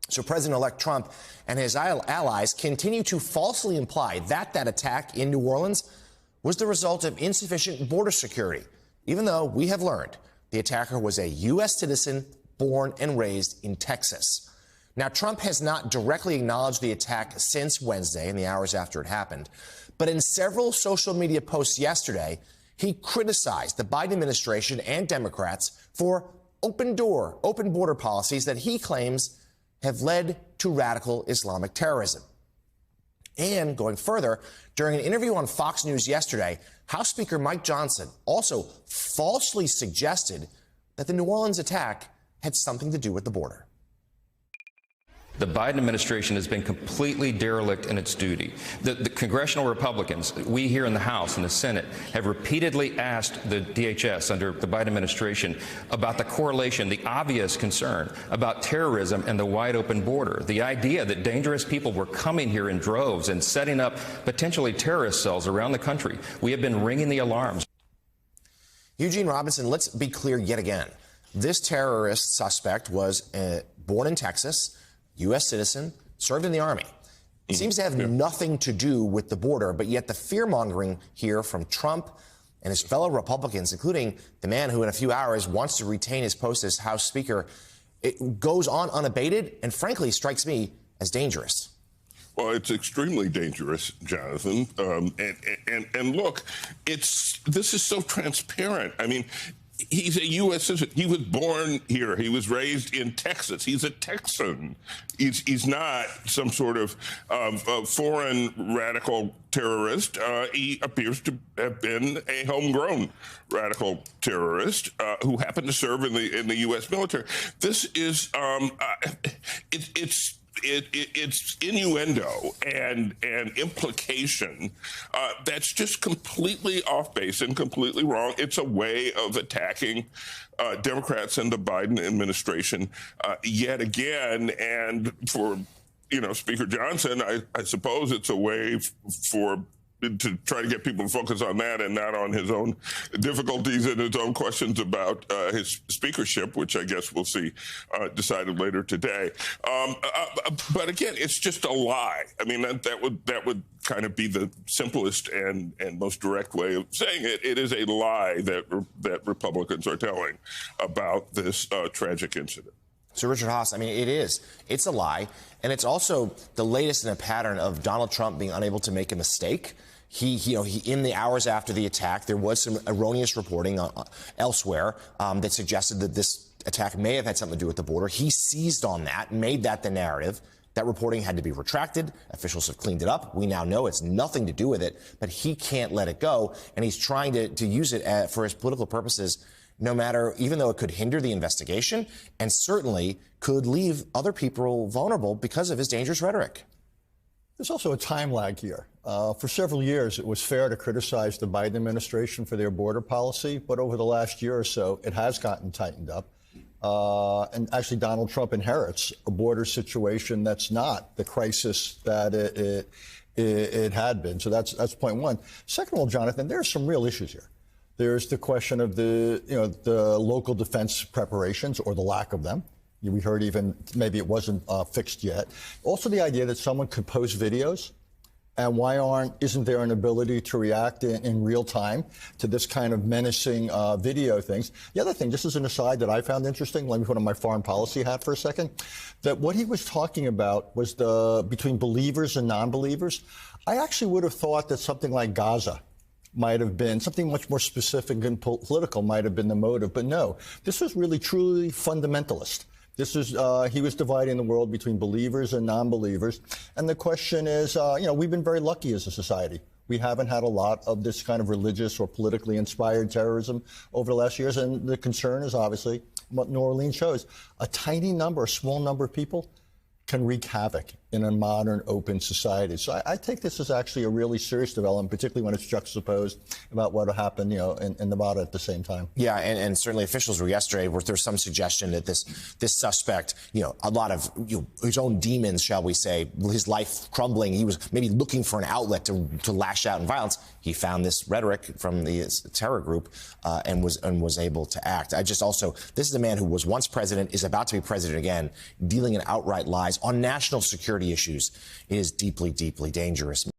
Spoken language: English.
So President-elect Trump and his allies continue to falsely imply that attack in New Orleans was the result of insufficient border security, even though we have learned the attacker was a U.S. citizen born and raised in Texas. Now, Trump has not directly acknowledged the attack since Wednesday in the hours after it happened, but in several social media posts yesterday, he criticized the Biden administration and Democrats for open border policies that he claims have led to radical Islamic terrorism. And going further, during an interview on Fox News yesterday, House Speaker Mike Johnson also falsely suggested that the New Orleans attack had something to do with the border. The Biden administration has been completely derelict in its duty. The congressional Republicans, we here in the House and the Senate, have repeatedly asked the DHS under the Biden administration about the correlation, the obvious concern about terrorism and the wide open border. The idea that dangerous people were coming here in droves and setting up potentially terrorist cells around the country. We have been ringing the alarms. Eugene Robinson, let's be clear yet again. This terrorist suspect was born in Texas, U.S. citizen, served in the Army. It seems to have nothing to do with the border, but yet the fear-mongering here from Trump and his fellow Republicans, including the man who in a few hours wants to retain his post as House Speaker, it goes on unabated and frankly strikes me as dangerous. Well, it's extremely dangerous, Jonathan. And look, this is so transparent. I mean, he's a U.S. citizen. He was born here. He was raised in Texas. He's a Texan. He's not some sort of foreign radical terrorist. He appears to have been a homegrown radical terrorist who happened to serve in the U.S. military. This is it's innuendo and implication that's just completely off base and completely wrong. It's a way of attacking Democrats and the Biden administration yet again. And for, Speaker Johnson, I suppose it's a way to try to get people to focus on that and not on his own difficulties and his own questions about his speakership, which I guess we'll see decided later today. But again, it's just a lie. I mean, that would kind of be the simplest and most direct way of saying it. It is a lie that Republicans are telling about this tragic incident. So, Richard Haass, I mean, it's a lie. And it's also the latest in a pattern of Donald Trump being unable to make a mistake. He in the hours after the attack, there was some erroneous reporting elsewhere that suggested that this attack may have had something to do with the border. He seized on that, made that the narrative. That reporting had to be retracted. Officials have cleaned it up. We now know it's nothing to do with it, but he can't let it go. And he's trying to use it for his political purposes, no matter, even though it could hinder the investigation and certainly could leave other people vulnerable because of his dangerous rhetoric. There's also a time lag here. For several years, it was fair to criticize the Biden administration for their border policy, but over the last year or so, it has gotten tightened up. And actually, Donald Trump inherits a border situation that's not the crisis that it had been. So that's point one. Second of all, Jonathan, there are some real issues here. There's the question of the local defense preparations or the lack of them. We heard even maybe it wasn't fixed yet. Also, the idea that someone could post videos, and isn't there an ability to react in real time to this kind of menacing video things? The other thing, just as an aside that I found interesting, let me put on my foreign policy hat for a second, that what he was talking about was between believers and non-believers. I actually would have thought that something like Gaza might have been something much more specific and political might have been the motive. But no, this was really truly fundamentalist. This is he was dividing the world between believers and non-believers. And the question is, we've been very lucky as a society. We haven't had a lot of this kind of religious or politically inspired terrorism over the last years. And the concern is obviously what New Orleans shows. A small number of people can wreak havoc in a modern, open society. So I take this as actually a really serious development, particularly when it's juxtaposed about what happened, in Nevada at the same time. Yeah, and certainly officials were yesterday where there's some suggestion that this suspect, a lot of his own demons, shall we say, his life crumbling. He was maybe looking for an outlet to lash out in violence. He found this rhetoric from the terror group and was able to act. This is a man who was once president, is about to be president again, dealing in outright lies. on national security issues is deeply, deeply dangerous.